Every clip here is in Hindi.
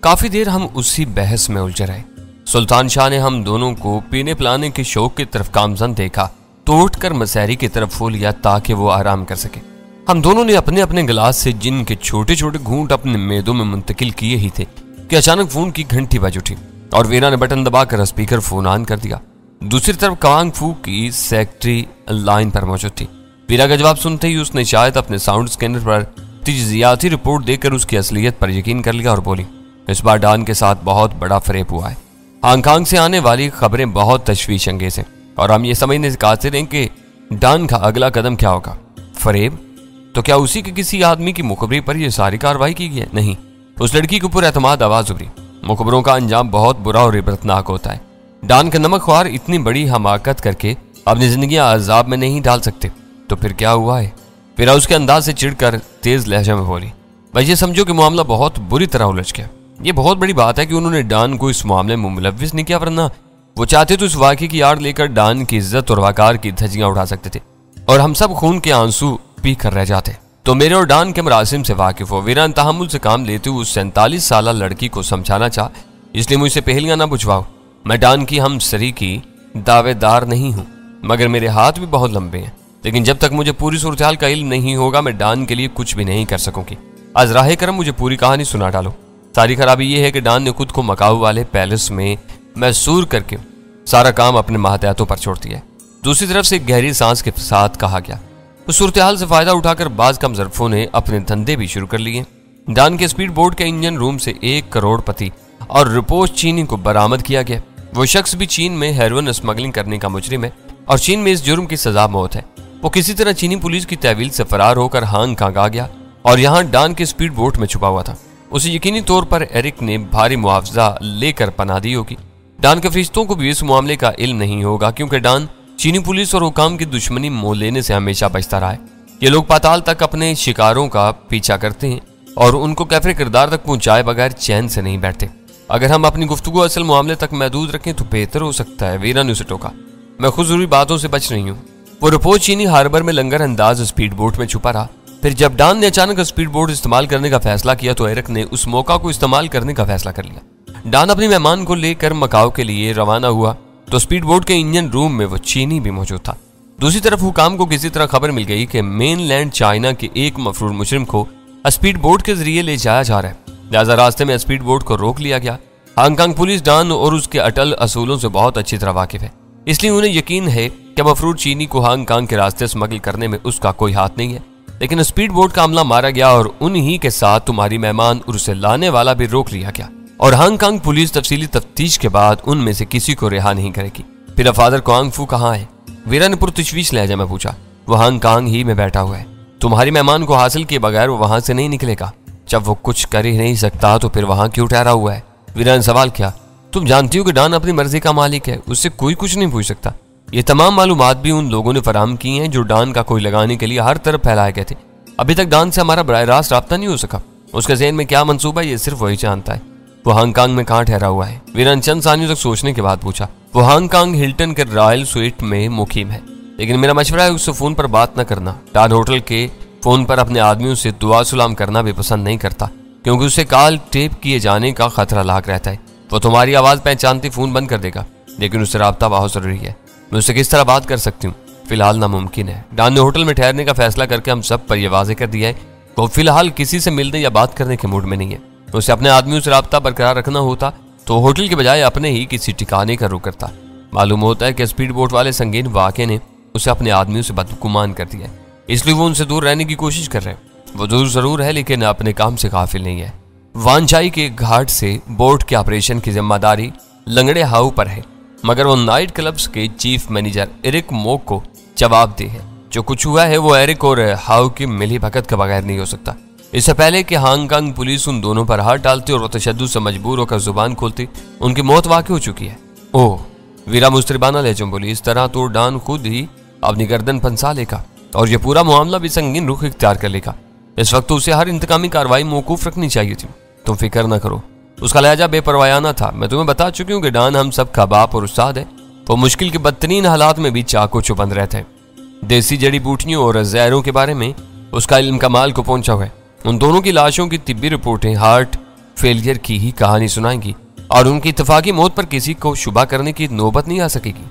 काफी देर हम उसी बहस में उलझे रहे। सुल्तान शाह ने हम दोनों को पीने पिलाने के शौक की तरफ गामजन देखा तो उठकर मसहरी की तरफ फूल लिया ताकि वो आराम कर सके। हम दोनों ने अपने अपने गिलास से जिन के छोटे छोटे घूंट अपने मेदों में मुंतकिल किए ही थे कि अचानक फोन की घंटी बज उठी और वीरा ने बटन दबाकर स्पीकर फोन ऑन कर दिया। दूसरी तरफ कवांग फू की सेक्रेटरी लाइन पर मौजूद थी। वीरा का जवाब सुनते ही उसने शायद अपने साउंड स्कैनर पर तजियाती रिपोर्ट देखकर उसकी असलियत पर यकीन कर लिया और बोली, इस बार डॉन के साथ बहुत बड़ा फरेब हुआ है। हांगकांग से आने वाली खबरें बहुत तशवीश अंगेज हैं और हम ये समझने से कासिर हैं कि डॉन का अगला कदम क्या होगा। फरेब? तो क्या उसी के किसी आदमी की मुखबरी पर यह सारी कार्रवाई की गई है? नहीं, उस लड़की के ऊपर एतमाद आवाज उभरी। मुखबरों का अंजाम बहुत बुरा और इबरतनाक होता है। डॉन के नमकख्वार इतनी बड़ी हमाकत करके अपनी जिंदगी अजाब में नहीं डाल सकते। तो फिर क्या हुआ है? फिर उसके अंदाज से चिढ़कर तेज लहजा में बोली, भाई ये समझो कि मामला बहुत बुरी तरह उलझ गया। ये बहुत बड़ी बात है कि उन्होंने डॉन को इस मामले में मुलव्विस नहीं किया, वरना वो चाहते तो इस वाक़े की आड़ लेकर डॉन की इज्जत और वकार की धज्जियां उड़ा सकते थे और हम सब खून के आंसू पी कर रह जाते। तो मेरे और डॉन के मरासिम से वाकिफ हो। वीरा तहम्मुल से काम लेते हुए उस 47 साल लड़की को समझाना चाह, इसलिए मुझसे पहेलियां ना बुझवाओ। मैं डॉन की हमसरी की दावेदार नहीं हूँ, मगर मेरे हाथ भी बहुत लंबे हैं। लेकिन जब तक मुझे पूरी सूरत-ए-हाल का इल्म नहीं होगा मैं डॉन के लिए कुछ भी नहीं कर सकूंगी। आज राह करम मुझे पूरी कहानी सुना डालो। सारी खराबी यह है कि डॉन ने खुद को मकाऊ वाले पैलेस में मैसूर करके सारा काम अपने माहतातों पर छोड़ दिया है। दूसरी तरफ से गहरी सांस के साथ कहा गया, उस सूरत-ए-हाल से फायदा उठाकर बाज कम ज़र्फों ने अपने धंधे भी शुरू कर लिए। डॉन के स्पीड बोट के इंजन रूम से 1 करोड़पति और रिपोज चीनी को बरामद किया गया। वो शख्स भी चीन में हेरोइन स्मगलिंग करने का मुजरिम है और चीन में इस जुर्म की सजा मौत है। वो किसी तरह चीनी पुलिस की तहवील से फरार होकर हांगकांग आ गया और यहाँ डॉन के स्पीड बोट में छुपा हुआ था। उसे यकीनी तौर पर एरिक ने भारी मुआवजा लेकर पनाह दी होगी। डॉन के फरिश्तों को भी इस मामले का इल्म नहीं होगा, क्योंकि डॉन चीनी पुलिस और हुकाम की दुश्मनी मोल लेने से हमेशा बचता रहा है। ये लोग पाताल तक अपने शिकारों का पीछा करते हैं और उनको कैफरे किरदार तक पहुंचाए बगैर चैन से नहीं बैठते। अगर हम अपनी गुफ्तगू असल मामले तक महदूद रखें तो बेहतर हो सकता है। वीरा ने उसे टोका, मैं खुद जरूरी बातों से बच रही हूँ। वो रिपोज चीनी हार्बर में लंगर अंदाज स्पीड बोट में छुपा रहा। फिर जब डॉन ने अचानक स्पीड बोट इस्तेमाल करने का फैसला किया तो एरिक ने उस मौका को इस्तेमाल करने का फैसला कर लिया। डॉन अपनी मेहमान को लेकर मकाओ के लिए रवाना हुआ तो स्पीड बोट के इंजन रूम में वो चीनी भी मौजूद था। दूसरी तरफ हुकाम को किसी तरह खबर मिल गई कि मेनलैंड चाइना के एक मफरूर मुजरिम को स्पीड बोट के जरिए ले जाया जा रहा है, लिहाजा रास्ते में स्पीड बोट को रोक लिया गया। हांगकांग पुलिस डॉन और उसके अटल असूलों से बहुत अच्छी तरह वाकिफ है, इसलिए उन्हें यकीन है कि मफरूर चीनी को हांगकांग के रास्ते स्मगल करने में उसका कोई हाथ नहीं है। लेकिन स्पीड बोट का अमला मारा गया और उन्हीं के साथ तुम्हारी मेहमान और उसे लाने वाला भी रोक लिया गया और हांगकांग पुलिस तफसीली तफ्तीश के बाद उनमें से किसी को रिहा नहीं करेगी। फिर फादर क्वांग फू कहाँ है? वीरा ने पुरतशवीश लहजा में पूछा। वो हांगकांग ही में बैठा हुआ है। तुम्हारी मेहमान को हासिल किए बगैर वो वहां से नहीं निकलेगा। जब वो कुछ कर ही नहीं सकता तो फिर वहां क्यों ठहरा हुआ है? वीरा ने सवाल किया। तुम जानती हो कि डॉन अपनी मर्जी का मालिक है, उससे कोई कुछ नहीं पूछ सकता। ये तमाम मालूमात भी उन लोगों ने फराहम की हैं जो डॉन का कोई लगाने के लिए हर तरफ फैलाए गए थे। अभी तक डॉन से हमारा बराह रास्त राब्ता नहीं हो सका। उसके ज़हन में क्या मंसूबा है ये सिर्फ वही जानता है। वो हांगकांग में कहाँ ठहरा हुआ है? वीरा ने चंद सानियों तक सोचने के बाद पूछा। वो हांगकांग हिल्टन के रॉयल स्वीट में मुकीम है, लेकिन मेरा मशवरा है उससे फोन पर बात न करना। डॉन होटल के फोन पर अपने आदमियों से दुआ सलाम करना भी पसंद नहीं करता, क्योंकि उससे कॉल टेप किए जाने का खतरा लाक रहता है। वो तुम्हारी आवाज पहचानते फोन बंद कर देगा, लेकिन उससे राब्ता बहुत जरूरी है। मैं उससे किस तरह बात कर सकती हूँ? फिलहाल नामुमकिन है। डॉन ने होटल में ठहरने का फैसला करके हम सब पर यह वाजे कर दिया है वो फिलहाल किसी से मिलने या बात करने के मूड में नहीं है। उसे अपने आदमियों से राब्ता बरकरार रखना होता तो होटल के बजाय अपने ही किसी ठिकाने का रुख करता। मालूम होता है कि स्पीड बोट वाले संगीन वाक़े ने उसे अपने आदमियों से बदगुमान कर दिया है, इसलिए वो उनसे दूर रहने की कोशिश कर रहे हैं। वो दूर जरूर है, लेकिन अपने काम से काफिल नहीं है। वानचाई के घाट से बोट के ऑपरेशन की जिम्मेदारी लंगड़े हाउ पर है, मगर वो नाइट क्लब्स के चीफ मैनेजर एरिक मोक को जवाबदेह है। जो कुछ हुआ है वो एरिक और हाउ की मिली भगत के बगैर नहीं हो सकता। इससे पहले कि हांगकांग पुलिस उन दोनों पर हाथ डालती और वो तशद्दुद से मजबूर होकर जुबान खोलती, उनकी मौत वाक़ई हो चुकी है। ओह, वीरा मुस्तरबाना लहज़े बोली। इस तरह तो डॉन खुद ही अपनी गर्दन फंसा लेगा और यह पूरा मामला भी संगीन रुख इख्तियार कर लेगा। इस वक्त उसे हर इंतकामी कार्रवाई मौकूफ रखनी चाहिए थी। तुम फिक्र न करो। उसका लहजा बेपरवायाना था। मैं तुम्हें बता चुकी हूँ कि डॉन हम सब का बाप और उस्ताद है। वो मुश्किल के बदतरीन हालात में भी चाको चुबंद रहते हैं। देसी जड़ी बूटियों और जहरों के बारे में उसका इल्म कमाल को पहुंचा हुआ है। उन दोनों की लाशों की तिब्बी रिपोर्टें हार्ट फेलियर की ही कहानी सुनाएंगी और उनकी इत्तेफाकी मौत पर किसी को शुबा करने की नौबत नहीं आ सकेगी।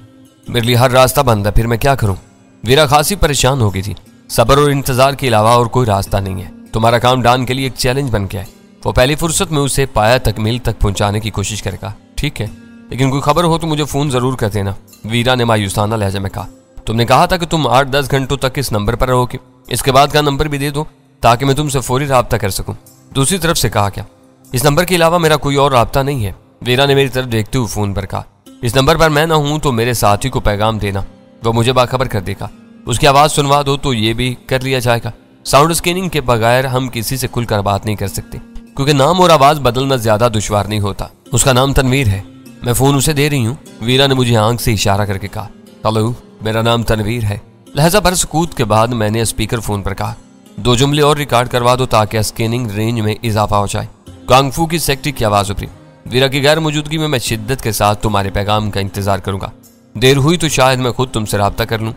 मेरे लिए हर रास्ता बंद है, फिर मैं क्या करूं? वीरा खासी परेशान हो गई थी। सब्र और इंतजार के अलावा और कोई रास्ता नहीं है। तुम्हारा काम डान के लिए एक चैलेंज बन गया है। वो पहली फुर्सत में उसे पाया तकमील तक पहुंचाने की कोशिश करेगा। ठीक है, लेकिन कोई खबर हो तो मुझे फोन जरूर कर देना, वीरा ने मायूसाना लहजे में कहा। तुमने कहा था कि तुम 8-10 घंटों तक इस नंबर पर रहोगे। इसके बाद का नंबर भी दे दो ताकि मैं तुमसे फौरी राब्ता कर सकूं। दूसरी तरफ से कहा, क्या इस नंबर के अलावा मेरा कोई और राब्ता नहीं है? वीरा ने मेरी तरफ देखते हुए फोन पर कहा। इस नंबर पर मैं ना हूं तो मेरे साथी को पैगाम देना, वो मुझे बाखबर कर देगा। उसकी आवाज सुनवा दो तो ये भी कर लिया जाएगा। साउंड स्कैनिंग के बगैर हम किसी से खुलकर बात नहीं कर सकते, क्योंकि नाम और आवाज बदलना ज्यादा दुश्वार नहीं होता। उसका नाम तनवीर है, मैं फोन उसे दे रही हूँ, वीरा ने मुझे आंख से इशारा करके कहा। हेलो, मेरा नाम तनवीर है। लहजा भर सकूत के बाद मैंने स्पीकर फोन पर कहा, 2 जुमले और रिकॉर्ड करवा दो ताकि स्कैनिंग रेंज में इजाफा हो जाए। कांगफू की सेक्रेटरी की आवाज उभरी। वीरा की गैर मौजूदगी में मैं शिद्दत के साथ तुम्हारे पैगाम का इंतजार करूंगा। देर हुई तो शायद मैं खुद तुमसे राब्ता कर लूं।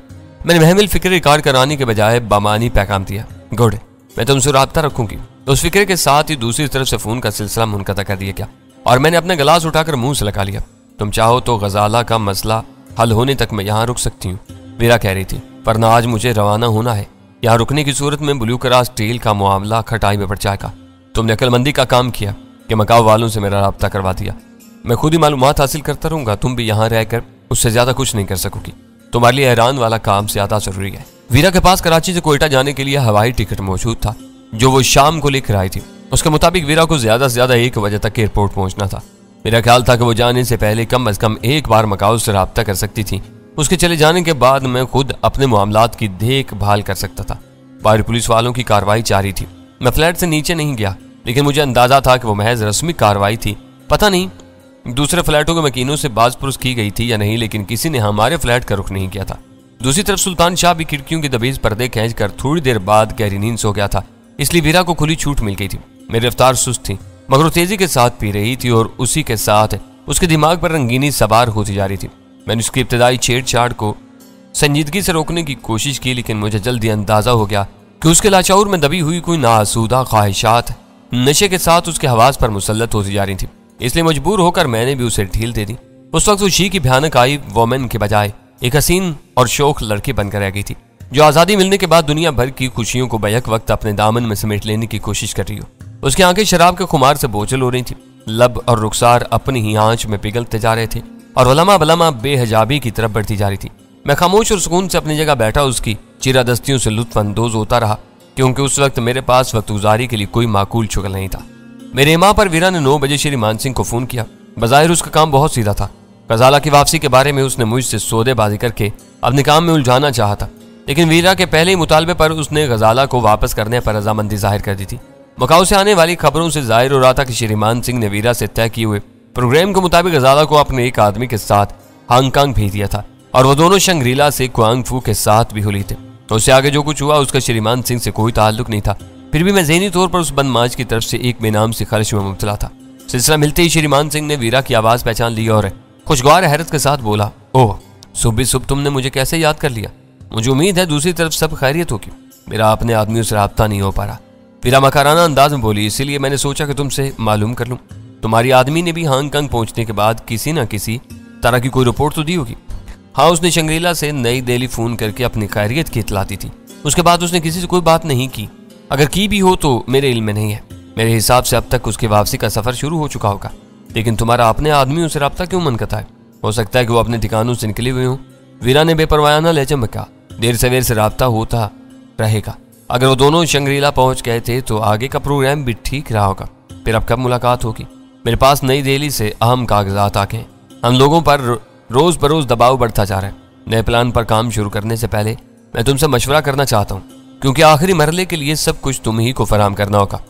मैंने महमिल फिक्र रिकॉर्ड कराने के बजाय बामानी पैगाम दिया। गुड, मैं तुमसे राब्ता रखूंगी। उस फिक्र के साथ ही दूसरी तरफ से फोन का सिलसिला मुनक़ता कर दिया गया और मैंने अपना गिलास उठाकर मुंह से लगा लिया। तुम चाहो तो गजाला का मसला हल होने तक मैं यहाँ रुक सकती हूँ, वीरा कह रही थी, वरना आज मुझे रवाना होना है। यहाँ रुकने की सूरत में ब्लू क्रास टील का मामला खटाई में पड़ जाएगा। तुमने अक्लमंदी का काम किया कि मकाऊ वालों से मेरा राब्ता करवा दिया। मैं खुद ही मालूमात हासिल करता रहूंगा, तुम भी यहाँ रहकर उससे ज्यादा कुछ नहीं कर सकोगी। तुम्हारे लिए हैरान वाला काम ज्यादा जरूरी है। वीरा के पास कराची से कोयटा जाने के लिए हवाई टिकट मौजूद था जो वो शाम को लेकर आई थी। उसके मुताबिक वीरा को ज्यादा से ज्यादा 1 बजे तक एयरपोर्ट पहुंचना था। मेरा ख्याल था कि वो जाने से पहले कम अज कम एक बार मकाऊ से राब्ता कर सकती थी। उसके चले जाने के बाद मैं खुद अपने मामलात की देखभाल कर सकता था। बाहर पुलिस वालों की कार्रवाई जारी थी। मैं फ्लैट से नीचे नहीं गया, लेकिन मुझे अंदाजा था कि वो महज रस्मी कार्रवाई थी। पता नहीं दूसरे फ्लैटों के मकीनों से बाजपुरस की गई थी या नहीं, लेकिन किसी ने हमारे फ्लैट का रुख नहीं किया था। दूसरी तरफ सुल्तान शाह भी खिड़कियों की दबीज पर्दे खींच कर थोड़ी देर बाद गहरी नींद सो गया था, इसलिए वीरा को खुली छूट मिल गई थी। मेरी रफ्तार सुस्त थी मगर तेजी के साथ पी रही थी और उसी के साथ उसके दिमाग पर रंगीनी सवार होती जा रही थी। मैंने उसकी इब्तदाई छेड़छाड़ को संजीदगी से रोकने की कोशिश की, लेकिन मुझे जल्दी अंदाजा हो गया कि उसके लाचाउर में दबी हुई कोई नाआसूदा ख्वाहिशात नशे के साथ उसके हवास पर मुसल्लत होती जा रही थी। इसलिए मजबूर होकर मैंने भी उसे ढील दे दी। उस वक्त वो शी की भयानक आई वोमेन के बजाय एक हसीन और शौक लड़की बनकर रह गई थी, जो आज़ादी मिलने के बाद दुनिया भर की खुशियों को बैक वक्त अपने दामन में समेट लेने की कोशिश कर रही हो। उसकी आंखें शराब के खुमार से बोझल हो रही थी। लब और रुखसार अपनी ही आंच में पिघलते जा रहे थे और वलमा बलमा बेहजाबी की तरफ बढ़ती जा रही थी। मैं खामोश और सुकून से अपनी जगह बैठा उसकी चिरादस्तियों से लुत्फ अंदोज होता रहा, क्योंकि उस वक्त मेरे पास वक्त गुजारी के लिए कोई माकूल शुगल नहीं था। मेरे इमाम पर वीरा ने 9 बजे श्री मान सिंह को फोन किया। बज़ाहिर उसका काम बहुत सीधा था। गजाला की वापसी के बारे में उसने मुझसे सौदेबाजी करके अपने काम में उलझाना चाहा था, लेकिन वीरा के पहले ही मुतालबे पर उसने गजाला को वापस करने पर रजामंदी जाहिर कर दी थी। मकाऊ से आने वाली खबरों से जाहिर हो रहा था कि श्री मान सिंह ने वीरा से तय किए हुए प्रोग्राम के मुताबिक गजाला को अपने एक आदमी के साथ हांगकांग भेज दिया था और वो दोनों शंग्रीला से क्वांगफू के साथ भी हुई थे। उससे आगे जो कुछ हुआ उसका श्रीमान सिंह से कोई ताल्लुक नहीं था। फिर भी मैं ज़हनी तौर पर उस बदमाश की तरफ से एक बेनाम सी खर्च में मुब्तला था। सिलसिला मिलते ही श्रीमान सिंह ने वीरा की आवाज़ पहचान ली और खुशगवार हैरत के साथ बोला, ओह सुबह सुबह तुमने मुझे कैसे याद कर लिया? मुझे उम्मीद है दूसरी तरफ सब खैरियत होगी। मेरा अपने आदमियों से राब्ता नहीं हो पा रहा, वीरा मकाराना अंदाज में बोली, इसीलिए मैंने सोचा कि तुमसे मालूम कर लूँ। तुम्हारी आदमी ने भी हांगकांग पहुंचने के बाद किसी न किसी तरह की कोई रिपोर्ट तो दी होगी। हाँ, उसने शंग्रीला से नई दिल्ली फोन करके अपनी खैरियत की इतला दी थी। उसके बाद उसने किसी से कोई बात नहीं की। अगर की भी हो तो मेरे इल्म में नहीं है। मेरे हिसाब से अब तक उसकी वापसी का सफर शुरू हो चुका होगा। लेकिन तुम्हारा अपने आदमियों से रब्ता क्यों मनकता है? हो सकता है कि वो अपने ठिकानों से निकले हुए हों। वीरा ने बेपरवायाना लहजे में कहा, देर सवेर से रब्ता होता रहेगा। अगर वो दोनों शंग्रीला पहुंच गए थे तो आगे का प्रोग्राम भी ठीक रहा होगा। फिर अब कब मुलाकात होगी? मेरे पास नई दिल्ली से अहम कागजात आ गए। हम लोगों पर रोज बरोज दबाव बढ़ता जा रहा है। नए प्लान पर काम शुरू करने से पहले मैं तुमसे मशवरा करना चाहता हूँ, क्योंकि आखिरी मरहले के लिए सब कुछ तुम ही को फराहम करना होगा।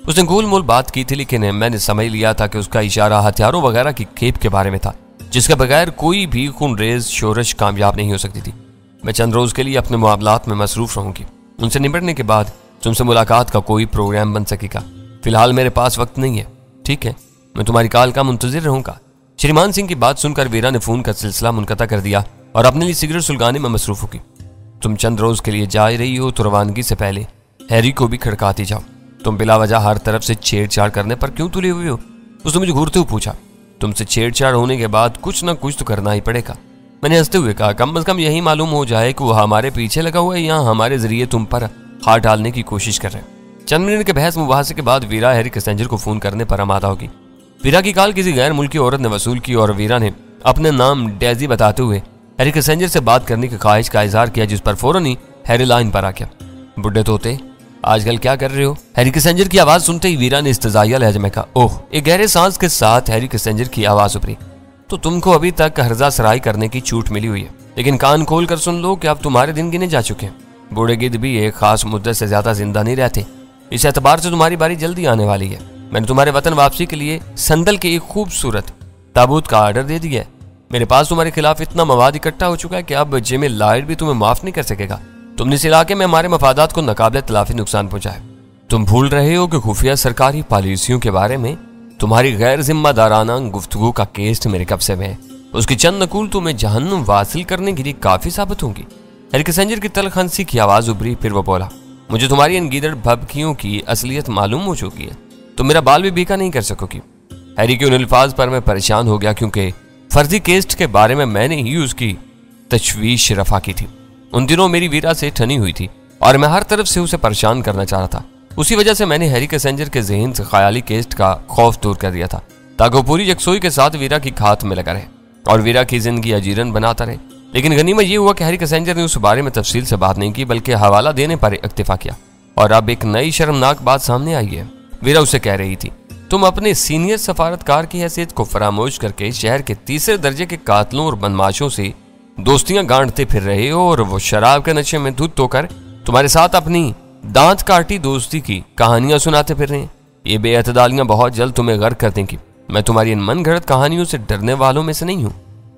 उसने गोल मोल बात की थी, लेकिन मैंने समझ लिया था कि उसका इशारा हथियारों वगैरह की खेप के बारे में था, जिसके बगैर कोई भी खूनरेज शोरश कामयाब नहीं हो सकती थी। मैं चंद रोज के लिए अपने मामलात में मसरूफ रहूंगी। उनसे निपटने के बाद तुमसे मुलाकात का कोई प्रोग्राम बन सकेगा। फिलहाल मेरे पास वक्त नहीं है। ठीक है, मैं तुम्हारी कॉल का मुंतजिर रहूंगा। श्रीमान सिंह की बात सुनकर वीरा ने फोन का सिलसिला मुनक़ता कर दिया और अपने लिए सिगरेट सुलगाने में मसरूफ होगी। तुम चंद रोज के लिए जा रही हो तो रवानगी से पहले हैरी को भी खड़काती जाओ। तुम बिला वजह हर तरफ से छेड़छाड़ करने पर क्यों तुले हुए हो? उसने मुझे घूरते हुए पूछा। तुमसे छेड़छाड़ होने के बाद कुछ ना कुछ तो करना ही पड़ेगा। मैंने हंसते हुए कहा, कम से कम यही मालूम हो जाए कि वो हमारे पीछे लगा हुआ है या हमारे जरिए तुम पर हाथ डालने की कोशिश कर रहे हैं। चंद मिनट के बहस मुबाहसे के बाद वीरा हैरी किसेंजर को फोन करने पर आमादा होगी। वीरा की कॉल किसी गैर मुल्की औरत ने वसूल की और वीरा ने अपने नाम डेजी बताते हुए हैरी किसेंजर से बात करने की ख्वाहिश का इजहार किया, जिस पर फौरन ही हैरी लाइन पर आ गया। बुड्ढे तोते, आजकल क्या कर रहे हो? हैरी किसेंजर की आवाज सुनते ही वीरा ने इस्तेजाइया लहजे में कहा। ओह। एक गहरे सांस के साथ हैरी किसेंजर की आवाज उभरी। तो तुमको अभी तक हर्जा सराई करने की छूट मिली हुई है, लेकिन कान खोल कर सुन लो कि अब तुम्हारे दिन गिने जा चुके हैं। बूढ़े गिद्ध भी एक खास मुद्दत से ज्यादा जिंदा नहीं रहते। इस एतबार से तुम्हारी बारी जल्दी आने वाली है। मैंने तुम्हारे वतन वापसी के लिए संदल के एक खूबसूरत ताबूत का ऑर्डर दे दिया है। मेरे पास तुम्हारे खिलाफ इतना मवाद इकट्ठा हो चुका है कि अब जिमी लॉयड भी तुम्हें माफ नहीं कर सकेगा। तुमने इस इलाके में हमारे मफादात को नाकाबिले तलाफी नुकसान पहुंचाया। तुम भूल रहे हो कि खुफिया सरकारी पॉलिसियों के बारे में तुम्हारी गैर जिम्मेदाराना गुफ्तगू का केस मेरे कब्जे में है। उसकी चंद नकूल तुम्हें जहन्नुम वासिल करने के लिए काफी साबित होंगी। हैरी किसेंजर की तल्ख हंसी की आवाज उभरी। फिर वो बोला, मुझे तुम्हारी इन गीदड़ भभकियों की असलियत मालूम हो चुकी है। तुम मेरा बाल भी बीका नहीं कर सकोगी। हैरी के उन अल्फाज पर मैं परेशान हो गया, क्योंकि फर्जी केस के बारे में मैंने ही उसकी तशवीश रफा की थी। उन दिनों मेरी वीरा से ठनी हुई थी और मैं हर तरफ से उसे परेशान करना चाह रहा था। उसी वजह से मैंने हैरी किसेंजर के ज़हन से ख्याली केस्ट का खौफ दूर कर दिया था, ताकि वो पूरी यकसोई के साथ वीरा की खात में लगा रहे और वीरा की जिंदगी अजीरन बनाता रहे। लेकिन गनीमत ये हुआ कि हैरी किसेंजर ने उस बारे में तफसील से बात नहीं की, बल्कि हवाला देने पर इक्तिफा किया। और अब एक नई शर्मनाक बात सामने आई है। वीरा उसे कह रही थी, तुम अपने सीनियर सफारतकार की हैसियत को फरामोश करके शहर के तीसरे दर्जे के कातलों और बदमाशों से दोस्तियां गांठते फिर रहे हो, और वो शराब के नशे में धुत होकर तुम्हारे साथ अपनी दांत काटी दोस्ती की कहानियां सुनाते फिर रहे हैं। ये बेअतदालियां बहुत जल्द तुम्हें गर्क कर देंगी। मैं तुम्हारी इन मनगढ़ंत कहानियों से डरने वालों में से नहीं हूँ।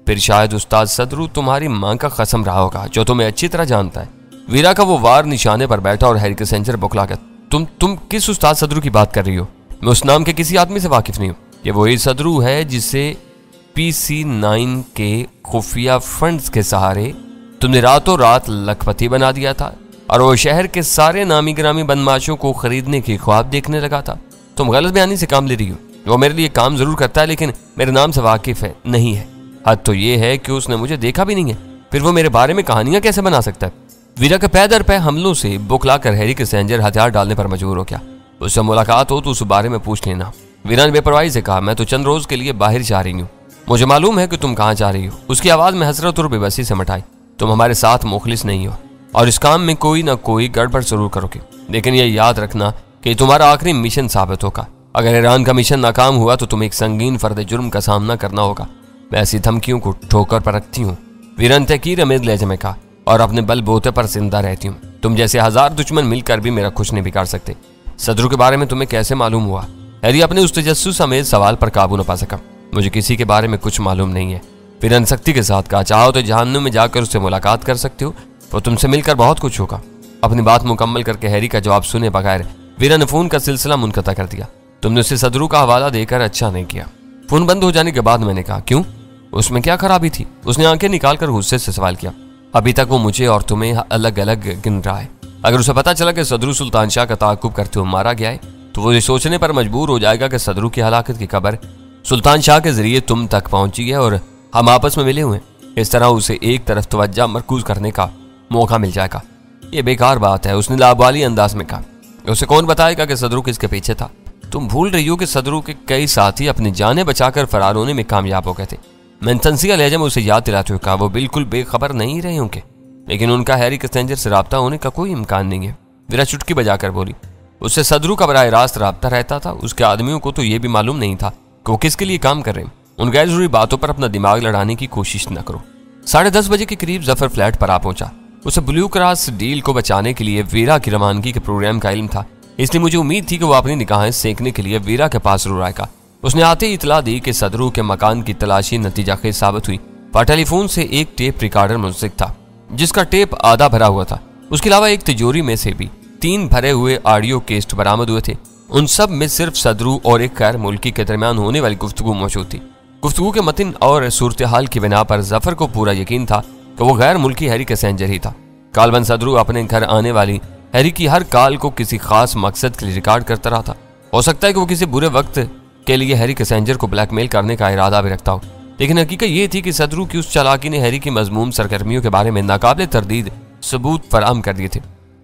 फिर शायद उस्ताद सदरू तुम्हारी माँ का कसम रहा होगा, जो तुम्हें अच्छी तरह जानता है। वीरा का वो वार निशाने पर बैठा और हैरी किसेंजर बौखला गया। तुम किस उस्ताद सदरू की बात कर रही हो? मैं उस नाम के किसी आदमी से वाकिफ नहीं हूँ। ये वही सदरू है जिसे PC9 के खुफिया फंड्स के सहारे तुमने रातों रात लखपति बना दिया था और वो शहर के सारे नामी गिरामी बदमाशों को खरीदने के ख्वाब देखने लगा था। तुम गलत बयानी से काम ले रही हो। वो मेरे लिए काम जरूर करता है, लेकिन मेरे नाम से वाकिफ है नहीं है। हद तो ये है कि उसने मुझे देखा भी नहीं है, फिर वो मेरे बारे में कहानियां कैसे बना सकता है? वीरा के पै दर पै हमलों से बुखलाकर हैरी किसेंजर हथियार डालने पर मजबूर हो गया। उससे मुलाकात हो तो उस बारे में पूछ लेना। वीरा ने बेपरवाही से कहा, मैं तो चंद रोज के लिए बाहर जा रही हूँ। मुझे मालूम है कि तुम कहाँ जा रही हो। उसकी आवाज में हसरत और बेबसी से मटाई। तुम हमारे साथ मुखलिस नहीं हो और इस काम में कोई ना कोई गड़बड़ जरूर करोगे, लेकिन यह याद रखना कि तुम्हारा आखिरी मिशन साबित होगा। अगर ईरान का मिशन नाकाम हुआ तो तुम्हें एक संगीन फर्द जुर्म का सामना करना होगा। मैं ऐसी धमकियों को ठोकर पर रखती हूँ, वीरा ने तहकीर अमेज लहजे में कहा, और अपने बल बोते पर जिंदा रहती हूँ। तुम जैसे 1000 दुश्मन मिलकर भी मेरा कुछ नहीं बिगाड़ सकते। सदरू के बारे में तुम्हें कैसे मालूम हुआ? हैरी अपने उस तजस्सुस अमेज सवाल पर काबू न पा सका। मुझे किसी के बारे में कुछ मालूम नहीं है, वीरा ने सख्ती के साथ कहा। चाहो तो जहन्नुम में जाकर उससे मुलाकात कर सकते हो, वो तुमसे मिलकर बहुत कुछ होगा। अपनी बात मुकम्मल करके हैरी का जवाब सुने बगैर वीरा ने फोन का सिलसिला मुनक़ता कर दिया। तुमने उसे सदरू का हवाला देकर अच्छा नहीं किया। फोन बंद हो जाने के बाद मैंने कहा, क्यों? उसमें क्या खराबी थी? उसने आंखें निकालकर गुस्से से सवाल किया। अभी तक वो मुझे और तुम्हें अलग अलग गिन रहा है। अगर उसे पता चला कि सदरू सुल्तान शाह का ताक़ुब करते हुए मारा गया है, तो वो ये सोचने पर मजबूर हो जाएगा कि सदरू की हलाकत की खबर सुल्तान शाह के जरिए तुम तक पहुंची है और हम आपस में मिले हुए हैं। इस तरह उसे एक तरफ तवज्जो मरकूज करने का मौका मिल जाएगा। ये बेकार बात है, उसने लावाली अंदाज में कहा। उसे कौन बताएगा कि सदरू किसके पीछे था? तुम भूल रही हो कि सदरू के कई साथी अपनी जानें बचाकर फरार होने में कामयाब हो गए थे। मैंने तंसिया लहजे में उसे याद दिलाते हुए कहा, वो बिल्कुल बेखबर नहीं रहे होंगे, लेकिन उनका हैरी किसेंजर से राब्ता होने का कोई इम्कान नहीं है। वीरा चुटकी बजाकर बोली, उससे सदरू का बराह रास्त राब्ता रहता था। उसके आदमियों को तो ये भी मालूम नहीं था कि वो किसके लिए काम कर रहे हैं। उन गैर जरूरी बातों पर अपना दिमाग लड़ाने की कोशिश न करो। 10:30 बजे के करीब जफर फ्लैट पर आ पहुंचा। उसे ब्लू क्रॉस डील को बचाने के लिए वीरा की रवानगी के प्रोग्राम का इल्म था, इसलिए मुझे उम्मीद थी कि वो अपनी निगाहें सेकने के लिए वीरा के पास जरूर आएगा। उसने आते ही इतला दी कि सदरू के मकान की तलाशी नतीजा खेज साबित हुई। पर टेलीफोन से एक टेप रिकॉर्डर मुंसलिक था, जिसका टेप आधा भरा हुआ था। उसके अलावा एक तिजोरी में से भी 3 भरे हुए ऑडियो केस्ट बरामद हुए थे। उन सब में सिर्फ सदरू और एक गैर मुल्की के दरमियान होने वाली गुफ्तगू मौजूद थी। गुफ्तगू के मतन और सूरत हाल की बिना पर जफर को पूरा यकीन था कि वो गैर मुल्की हैरी किसेंजर ही था। कालबन सदरू अपने घर आने वाली हैरी की हर कॉल को किसी खास मकसद के लिए रिकॉर्ड करता रहा था। हो सकता है कि वो किसी बुरे वक्त के लिए हैरी कैसेंजर को ब्लैकमेल करने का इरादा भी रखता हो, लेकिन हकीकत ये थी कि सदरू की उस चालाकी ने हैरी की मजमूम सरगर्मियों के बारे में नाकाबिले तरदीद सबूत फराहम कर दिए थे,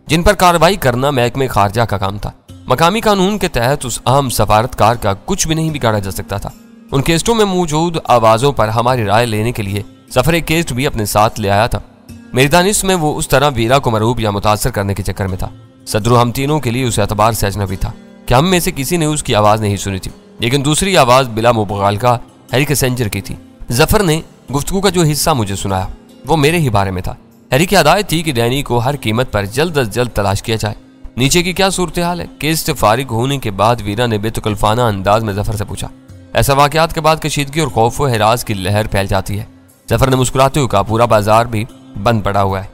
जिन पर कार्रवाई करना महकमे खारजा का काम था। मकामी कानून के तहत उस अहम सफारतकार का कुछ भी नहीं बिगाड़ा जा सकता था। उन केस्टों में मौजूद आवाजों पर हमारी राय लेने के लिए जफर एक केस्ट भी अपने साथ ले आया था। मेरी दानिश में वो उस तरह वीरा को मरूब या मुतासर करने के चक्कर में था। सदरू हम तीनों के लिए उस एतबार से अजनबी था कि हम में से किसी ने उसकी आवाज नहीं सुनी थी, लेकिन दूसरी आवाज बिला मुबालगा हैरी कैसेंजर की थी। जफर ने गुफ्तगू का जो हिस्सा मुझे सुनाया वो मेरे ही बारे में था। हैरी की हदायत थी कि डैनी को हर कीमत पर जल्द अज जल्द तलाश किया जाए। नीचे की क्या सूरत हाल है? केस से फारिग होने के बाद वीरा ने बेतकल्फाना अंदाज में जफर से पूछा। ऐसा वाकयात के बाद कशीदगी और खौफ व हिरास की लहर फैल जाती है। जफर ने मुस्कुराते हुए कहा, पूरा बाजार भी बंद पड़ा हुआ है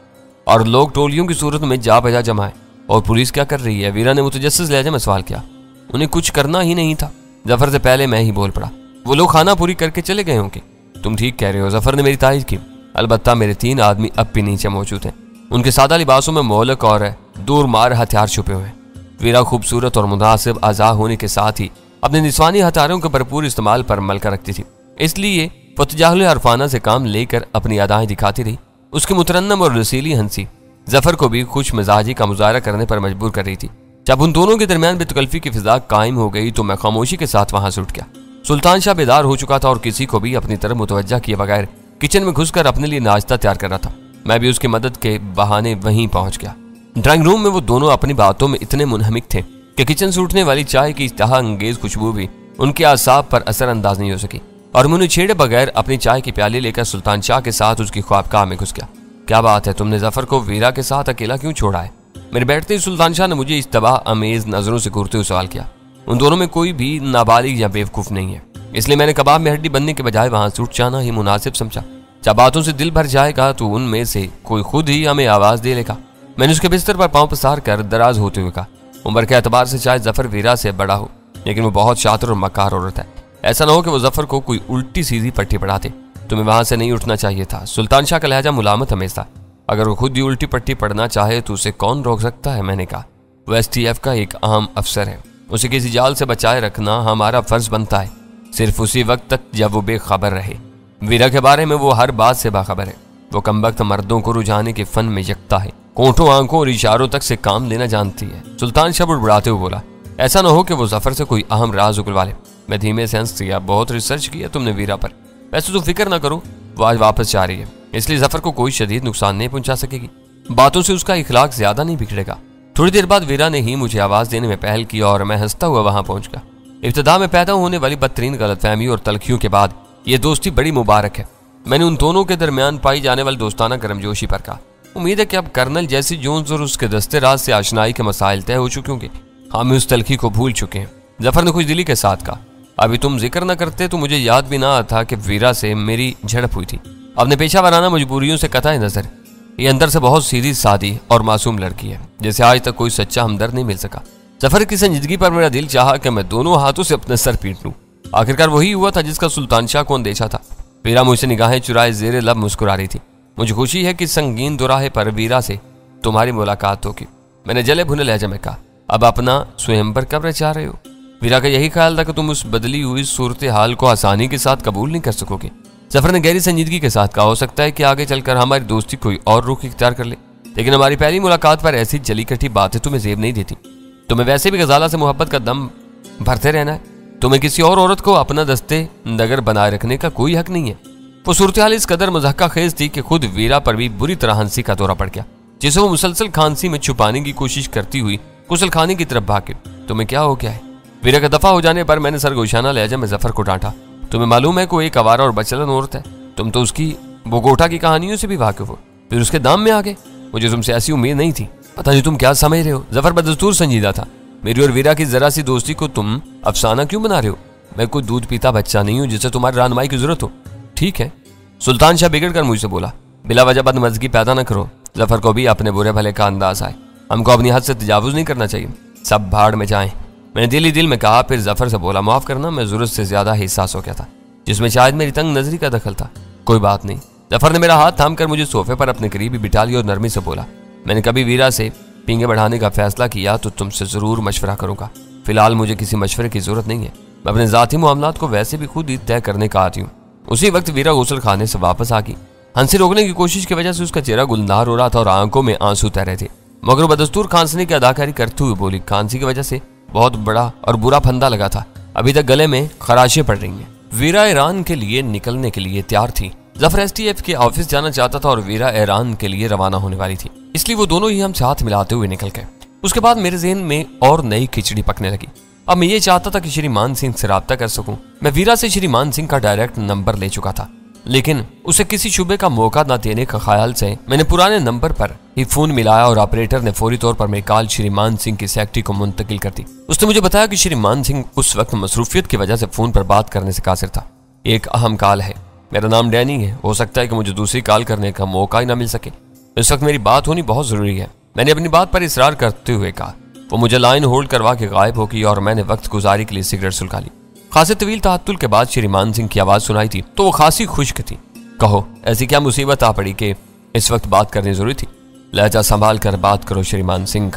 और लोग टोलियों की सूरत में जा बजा जमा है। और पुलिस क्या कर रही है? वीरा ने मुतजस्सिस लहजे में सवाल किया। उन्हें कुछ करना ही नहीं था। जफर से पहले मैं ही बोल पड़ा। वो लोग खाना पूरी करके चले गए होंगे। तुम ठीक कह रहे हो, जफर ने मेरी तारीफ की। अलबत्ता मेरे 3 आदमी अब भी नीचे मौजूद हैं। उनके सादा लिबासों में मोहलक और दूर मार हथियार छुपे हुए हैं। वीरा खूबसूरत और मुनासिब आज़ा होने के साथ ही अपने निस्वानी हथियारों के भरपूर इस्तेमाल पर मलका रखती थी, इसलिए वो तजाहुल अरफाना से काम लेकर अपनी अदाएं दिखाती रही। उसकी मुतरन्नम और रसीली हंसी जफर को भी खुश मिजाजी का मुजाहरा करने पर मजबूर कर रही थी। जब उन दोनों के दरमियान बेतकल्फी की फिजा कायम हो गई तो मैं खामोशी के साथ वहां से उठ गया। सुल्तान शाह बेदार हो चुका था और किसी को भी अपनी तरफ मुतवज्जा किए बगैर किचन में घुसकर अपने लिए नाश्ता तैयार कर रहा था। मैं भी उसकी मदद के बहाने वहीं पहुंच गया। ड्राइंग रूम में वो दोनों अपनी बातों में इतने मुनहमिक थे कि किचन से उठने वाली चाय की इश्तहा अंगेज खुशबू भी उनके आसाब पर असरअंदाज नहीं हो सकी और मैं उन्हें छेड़े बगैर अपनी चाय की प्याली लेकर सुल्तान शाह के साथ उसकी ख्वाबगाह में घुस गया। क्या बात है, तुमने जफर को वीरा के साथ अकेला क्यों छोड़ा है? मेरे बैठते ही सुल्तान शाह ने मुझे इस्तबाह अमेज नजरों से घूरते हुए सवाल किया। उन दोनों में कोई भी नाबालिग या बेवकूफ नहीं है, इसलिए मैंने कबाब में हड्डी बनने के बजाय वहां से उठ जाना ही मुनासिब समझा। जब बातों से दिल भर जाएगा तो उनमें से कोई खुद ही हमें आवाज दे लेगा। मैंने उसके बिस्तर पर पांव पसार कर दराज होते हुए कहा, उम्र के एतबार से शायद जफर वीरा से बड़ा हो, लेकिन वो बहुत शातिर और मकार औरत है। ऐसा ना हो कि वो जफर को कोई उल्टी सीधी पट्टी पढ़ाते। तुम्हें वहां से नहीं उठना चाहिए था। सुल्तान शाह का लहजा मुलामत हमेशा था। अगर वो खुद ही उल्टी पट्टी पढ़ना चाहे तो उसे कौन रोक सकता है? मैंने कहा, वो STF का एक अहम अफसर है, उसे किसी जाल से बचाए रखना हमारा फर्ज बनता है, सिर्फ उसी वक्त तक जब वो बेखबर रहे। वीरा के बारे में वो हर बात से बाखबर है। वो कमबख्त मर्दों को रुझाने के फन में यकता है, कोंठों आंखों और इशारों तक से काम लेना जानती है। सुल्तान शाह बुड़बुड़ाते हुए बोला, ऐसा ना हो कि वो जफर से कोई अहम राज उगलवा ले। मैं धीमे से हंस दिया। बहुत रिसर्च किया तुमने वीरा पर। वैसे तो फिक्र ना करो, वो आज वापस जा रही है, इसलिए जफर को कोई शदीद नुकसान नहीं पहुंचा सकेगी। बातों से उसका इखलाक ज्यादा नहीं बिगड़ेगा। थोड़ी देर बाद वीरा ने ही मुझे आवाज देने में पहल की और मैं हंसता हुआ वहां पहुंच गया। इब्तिदा में पैदा होने वाली बदतरीन गलतफहमी और तलखियों के बाद ये दोस्ती बड़ी मुबारक है। मैंने उन दोनों के दरमियान पाई जाने वाली दोस्ताना गर्मजोशी पर कहा, उम्मीद है कि अब कर्नल जैसी जोन्स और उसके दस्ते राज से आशनाई के मसाइल तय हो चुके होंगे। हम उस तलखी को भूल चुके हैं। जफर ने खुश दिली के साथ कहा, अभी तुम जिक्र न करते तो मुझे याद भी ना आता कि वीरा से मेरी झड़प हुई थी। अपने पेशा वराना मजबूरियों से कतई नजर ये अंदर से बहुत सीधी सादी और मासूम लड़की है, जैसे आज तक कोई सच्चा हमदर्द नहीं मिल सका। जफर की संजीदगी पर मेरा दिल चाहा कि मैं दोनों हाथों से अपने सर पीट लूं। आखिरकार वही हुआ था जिसका सुल्तान शाह को अंदेशा था। वीरा मुझसे निगाहें चुराए जेरे लब मुस्कुरा रही थी। मुझे खुशी है कि संगीन दुराहे पर वीरा से तुम्हारी मुलाकात होगी। मैंने जले भुने लहजे में कहा, अब अपना स्वयंवर कब रचा रहे हो? वीरा का यही ख्याल था कि तुम उस बदली हुई सूरत हाल को आसानी के साथ कबूल नहीं कर सकोगे। जफर ने गहरी संजीदगी के साथ कहा, हो सकता है कि आगे चलकर हमारी दोस्ती कोई और रुख इख्तियार कर ले, लेकिन हमारी पहली मुलाकात पर ऐसी जली कटी बातें तुम्हें जेब नहीं देती। तुम्हें वैसे भी गजाला से मोहब्बत का दम भरते रहना है। तुम्हें किसी और औरत को अपना दस्ते नगर बनाए रखने का कोई हक नहीं है। वो सूरत हाल इस कदर मज़ाक़ा खेज थी कि खुद वीरा पर भी बुरी तरह हंसी का दौरा पड़ गया, जिसे वो मुसलसल खांसी में छुपाने की कोशिश करती हुई कुशल खाने की तरफ भागी। तुम्हें क्या हो गया है? वीरा का दफा हो जाने पर मैंने सरगोशाना लहजा में जफर को डांटा। तुम्हें मालूम है कोई एक आवारा और बचलन औरत है। तुम तो उसकी बोगोटा की कहानियों से भी वाकिफ हो, फिर उसके दाम में आ गए। मुझे तुमसे ऐसी उम्मीद नहीं थी। पता नहीं तुम क्या समझ रहे हो। जफर बदस्तूर संजीदा था। मेरी और वीरा की जरा सी दोस्ती को तुम अफसाना क्यों बना रहे हो? मैं कोई दूध पीता बच्चा नहीं हूँ जिसे तुम्हारी रहनुमाई की जरूरत हो। ठीक है, सुल्तान शाह बिगड़ कर मुझसे बोला, बिला वजह बदमज़गी पैदा न करो। जफर को भी अपने बुरे भले का अंदाज आए। हमको अपनी हद से तजावुज नहीं करना चाहिए। सब भाड़ में जाएं। मैंने दिल ही दिल में कहा। फिर जफर से बोला, माफ करना, मैं जरूरत से ज्यादा हिस्सास हो गया था, जिसमें शायद मेरी तंग नजरी का दखल था। कोई बात नहीं। जफर ने मेरा हाथ थाम कर मुझे सोफे पर अपने करीब ही बिठा लिया और नरमी से बोला, मैंने कभी वीरा से पींगे बढ़ाने का फैसला किया तो तुमसे जरूर मशवरा करूंगा। फिलहाल मुझे किसी मशवरे की जरूरत नहीं है। मैं अपने जाती मामलात को वैसे भी खुद ही तय करने का आती हूँ। उसी वक्त वीरा गुसल खाने से वापस आ गई। हंसी रोकने की कोशिश की वजह से उसका चेहरा गुलनार हो रहा था और आंखों में आंसू तैर रहे थे, मगर बदस्तूर खांसने की अदाकारी करते हुए बोली, खांसी की वजह से बहुत बड़ा और बुरा फंदा लगा था, अभी तक गले में खराशें पड़ रही हैं। वीरा ईरान के लिए निकलने के लिए तैयार थी। जफर एसटीएफ के ऑफिस जाना चाहता था और वीरा ईरान के लिए रवाना होने वाली थी, इसलिए वो दोनों ही हम साथ मिलाते हुए निकल गए। उसके बाद मेरे जहन में और नई खिचड़ी पकने लगी। अब मैं ये चाहता था कि श्रीमान सिंह से राब्ता कर सकूं। मैं वीरा से श्रीमान सिंह का डायरेक्ट नंबर ले चुका था, लेकिन उसे किसी शुबे का मौका न देने का ख्याल से मैंने पुराने नंबर पर ही फोन मिलाया और ऑपरेटर ने फौरी तौर पर मेरी कॉल श्रीमान सिंह की सेक्रेटरी को मुंतकिल कर दी। उसने मुझे बताया कि श्रीमान सिंह उस वक्त मसरूफियत की वजह से फोन पर बात करने से कासिर था। एक अहम कॉल है, मेरा नाम डैनी है, हो सकता है कि मुझे दूसरी कॉल करने का मौका ही ना मिल सके। इस वक्त मेरी बात होनी बहुत जरूरी है। मैंने अपनी बात पर इसरार करते हुए कहा। वो मुझे लाइन होल्ड करवा के गायब हो गई और मैंने वक्त गुजारी के लिए सिगरेट सुलगा ली। खासे तवील तहत्तुल के बाद श्रीमान सिंह की आवाज सुनाई थी तो वो खासी खुश्क थी। कहो, ऐसी क्या मुसीबत आ पड़ी कि इस वक्त बात करनी जरूरी थी? लहजा संभाल कर बात करो श्रीमान सिंह।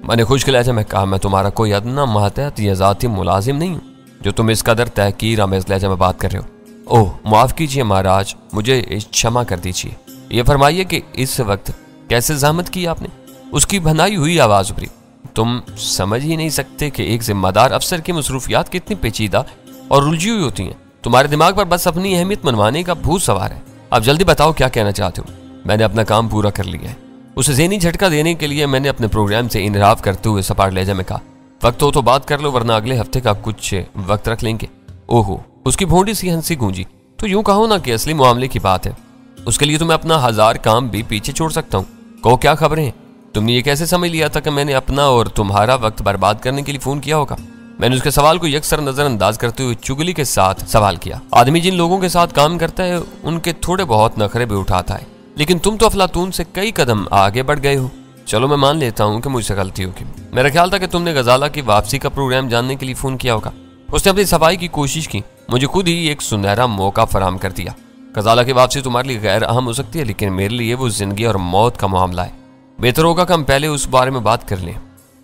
मैंने खुश्क लहजा में कहा, मैं तुम्हारा कोई अदना मातहत या जाती मुलाजिम नहीं हूँ जो तुम इस कदर तहकीर आमेज लहजा में बात कर रहे हो। ओह माफ कीजिए महाराज, मुझे क्षमा कर दीजिए। ये फरमाइए कि इस वक्त कैसे जहमत की आपने? उसकी भनाई हुई आवाज उभरी। तुम समझ ही नहीं सकते कि एक जिम्मेदार अफसर की मसरूफियात कितनी पेचीदा और उलझी हुई होती हैं। तुम्हारे दिमाग पर बस अपनी अहमियत मनवाने का भूत सवार है। अब जल्दी बताओ क्या कहना चाहते हो। मैंने अपना काम पूरा कर लिया है। उसे ज़हनी झटका देने के लिए मैंने अपने प्रोग्राम से इनराफ करते हुए सपाट लहजे में कहा, वक्त हो तो बात कर लो वरना अगले हफ्ते का कुछ वक्त रख लेंगे। ओहो, उसकी भोंडी सी हंसी गूंजी। तो यूं कहो ना कि असली मामले की बात है। उसके लिए तो मैं अपना 1000 काम भी पीछे छोड़ सकता हूँ। कहो क्या खबरें हैं? तुमने ये कैसे समझ लिया था कि मैंने अपना और तुम्हारा वक्त बर्बाद करने के लिए फोन किया होगा? मैंने उसके सवाल को यकसर नजरअंदाज करते हुए चुगली के साथ सवाल किया। आदमी जिन लोगों के साथ काम करता है उनके थोड़े बहुत नखरे भी उठाता है, लेकिन तुम तो अफलातून से कई कदम आगे बढ़ गए हो। चलो मैं मान लेता हूँ कि मुझसे गलती होगी। मेरा ख्याल था कि तुमने गजाला की वापसी का प्रोग्राम जानने के लिए फोन किया होगा। उसने अपनी सफाई की कोशिश की, मुझे खुद ही एक सुनहरा मौका फराहम कर दिया। गजाला की वापसी तुम्हारे लिए गैर अहम हो सकती है, लेकिन मेरे लिए वो जिंदगी और मौत का मामला है। बेहतर होगा कि हम पहले उस बारे में बात कर लें।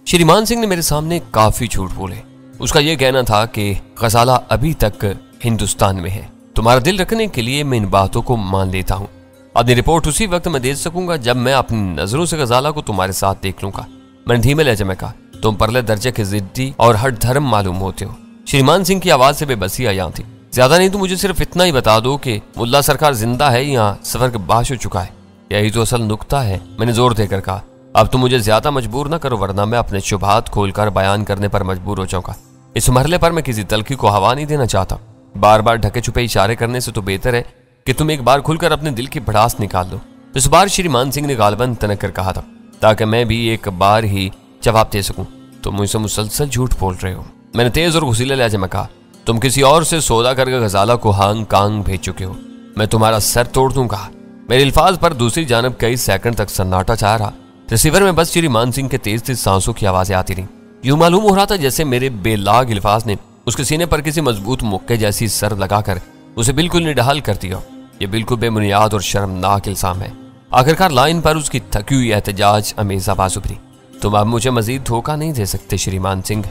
श्रीमान सिंह ने मेरे सामने काफी झूठ बोले। उसका यह कहना था कि गजाला अभी तक हिंदुस्तान में है। तुम्हारा दिल रखने के लिए मैं इन बातों को मान लेता हूँ। अपनी रिपोर्ट उसी वक्त मैं दे सकूंगा जब मैं अपनी नजरों से गजाला को तुम्हारे साथ देख लूंगा। मैंने धीमे लहजे में कहा, तुम परले दर्जे के जिद्दी और हट धर्म मालूम होते हो। श्रीमान सिंह की आवाज से बेबसी आया थी। ज्यादा नहीं तो मुझे सिर्फ इतना ही बता दो कि मुल्ला सरकार जिंदा है या स्वर्गवास हो चुका है। यही तो असल नुक्ता है, मैंने जोर देकर कहा। अब तुम मुझे ज्यादा मजबूर न करो वरना मैं अपने शुभात खोलकर बयान करने पर मजबूर हो जाऊंगा। इस मरहले पर मैं किसी तलखी को हवा नहीं देना चाहता। बार बार ढके छुपे इशारे करने से तो बेहतर है कि तुम एक बार खुलकर अपने दिल की भड़ास निकाल दो। इस बार श्रीमान सिंह ने गालबन तनक कर कहा था, ताकि मैं भी एक बार ही जवाब दे सकूं। तुम मुझसे मुसलसल झूठ बोल रहे हो। मैंने तेज और गुस्सीले लहजे में कहा, तुम किसी और से सौदा करके गजाला को हांगकांग भेज चुके हो। मैं तुम्हारा सर तोड़ दूंगा। मेरे अल्फाज पर दूसरी जानब कई सेकंड तक सन्नाटा छा रहा। रिसीवर में बस श्रीमान सिंह के तेज तेज सांसों की आवाजें आती रही। यूं मालूम हो रहा था जैसे मेरे बेलाग अल्फाज ने उसके सीने पर किसी मजबूत मुक्के जैसी सर लगाकर उसे बिल्कुल निढाल कर दिया। ये बिल्कुल बेबुनियाद और शर्मनाक इल्जाम है। आखिरकार लाइन पर उसकी थकी हुई एहतजाज अमेज आवाज उभरी, तुम अब मुझे मजीद धोखा नहीं दे सकते श्रीमान सिंह।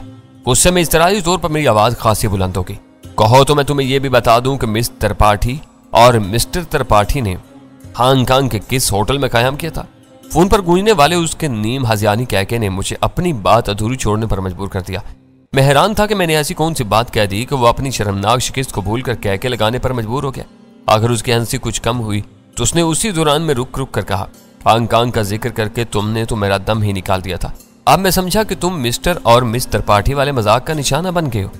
गुस्से में इस्तरारी तौर पर मेरी आवाज खासी बुलंद होगी। कहो तो मैं तुम्हें यह भी बता दूं कि मिस त्रिपाठी और मिस्टर त्रिपाठी ने हांगकांग के किस होटल में कायम किया था। फोन पर गूंजने वाले उसके नीम हजियानी कहके ने मुझे अपनी बात अधूरी छोड़ने पर मजबूर कर दिया। मैं हैरान था कि मैंने ऐसी कौन सी बात कह दी कि वो अपनी शर्मनाक शिकस्त को भूलकर कहके लगाने पर मजबूर हो गया। अगर उसकी हंसी कुछ कम हुई तो उसने उसी दौरान में रुक रुक कर कहा, हांगकांग का जिक्र करके तुमने तो मेरा दम ही निकाल दिया था। अब मैं समझा कि तुम मिस्टर और मिस त्रिपाठी वाले मजाक का निशाना बन गए हो।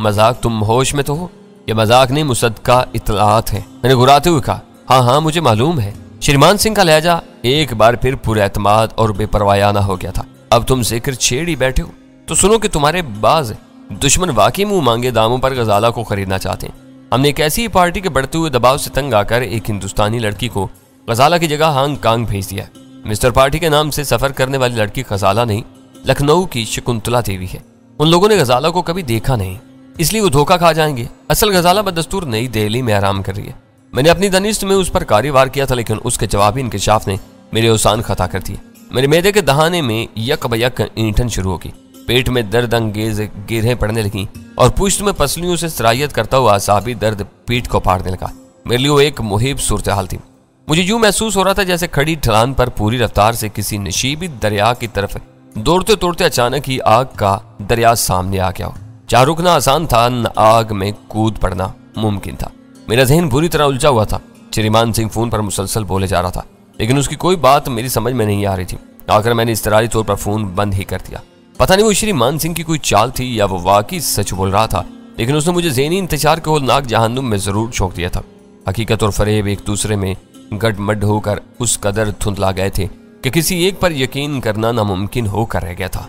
मजाक, तुम होश में तो हो? ये मजाक नहीं, मुसद्दका इतलात है। मैंने घुराते हुए कहा, हाँ हाँ मुझे मालूम है। श्रीमान सिंह का लहजा एक बार फिर पुरएतमाद और बेपरवायाना हो गया था। अब तुम जिक्र छेड़ ही बैठे हो तो सुनो कि तुम्हारे बाज दुश्मन वाकई मुंह मांगे दामों पर गजाला को खरीदना चाहते हैं। हमने एक ऐसी पार्टी के बढ़ते हुए दबाव से तंग आकर एक हिंदुस्तानी लड़की को गजाला की जगह हांगकांग भेज दिया। मिस्टर पार्टी के नाम से सफर करने वाली लड़की गजाला नहीं, लखनऊ की शकुंतला देवी है। उन लोगों ने गजाला को कभी देखा नहीं, इसलिए वो धोखा खा जाएंगे। असल गजाला बदस्तूर नई दिल्ली में आराम कर रही है। मैंने अपनी दनिश्त में उस पर कार्यवार किया था, लेकिन उसके जवाबी इंकशाफ ने मेरे औसान खता कर दिए। मेरे मैदे के दहाने में यक बयक ईंठन शुरू होगी, पेट में दर्द अंगेज गिरहें पड़ने लगी और पुश्त में पसलियों से सरायत करता हुआ आसाबी दर्द पीठ को फाड़ने लगा। मेरे लिए वो एक मुहिब सूरत हाल थी। मुझे यूं महसूस हो रहा था जैसे खड़ी ढलान पर पूरी रफ्तार से किसी नशीबी दरिया की तरफ दौड़ते दौड़ते अचानक ही आग का दरिया सामने आ गया हो। जहां रुकना आसान था, न आग में कूद पड़ना मुमकिन था। मेरा जहन बुरी तरह उलझा हुआ था। श्रीमान सिंह फोन पर मुसलसल बोले जा रहा था, लेकिन उसकी कोई बात मेरी समझ में नहीं आ रही थी। आखिर मैंने इस्तरारी तौर पर फोन बंद ही कर दिया। पता नहीं वो श्रीमान सिंह की कोई चाल थी या वो वाकई सच बोल रहा था, लेकिन उसने मुझे ज़हनी इंतजार के होलनाक जहन्नुम में जरूर झोंक दिया था। हकीकत और फरेब एक दूसरे में गडमड होकर उस कदर धुंधला गए थे कि किसी एक पर यकीन करना नामुमकिन होकर रह गया था।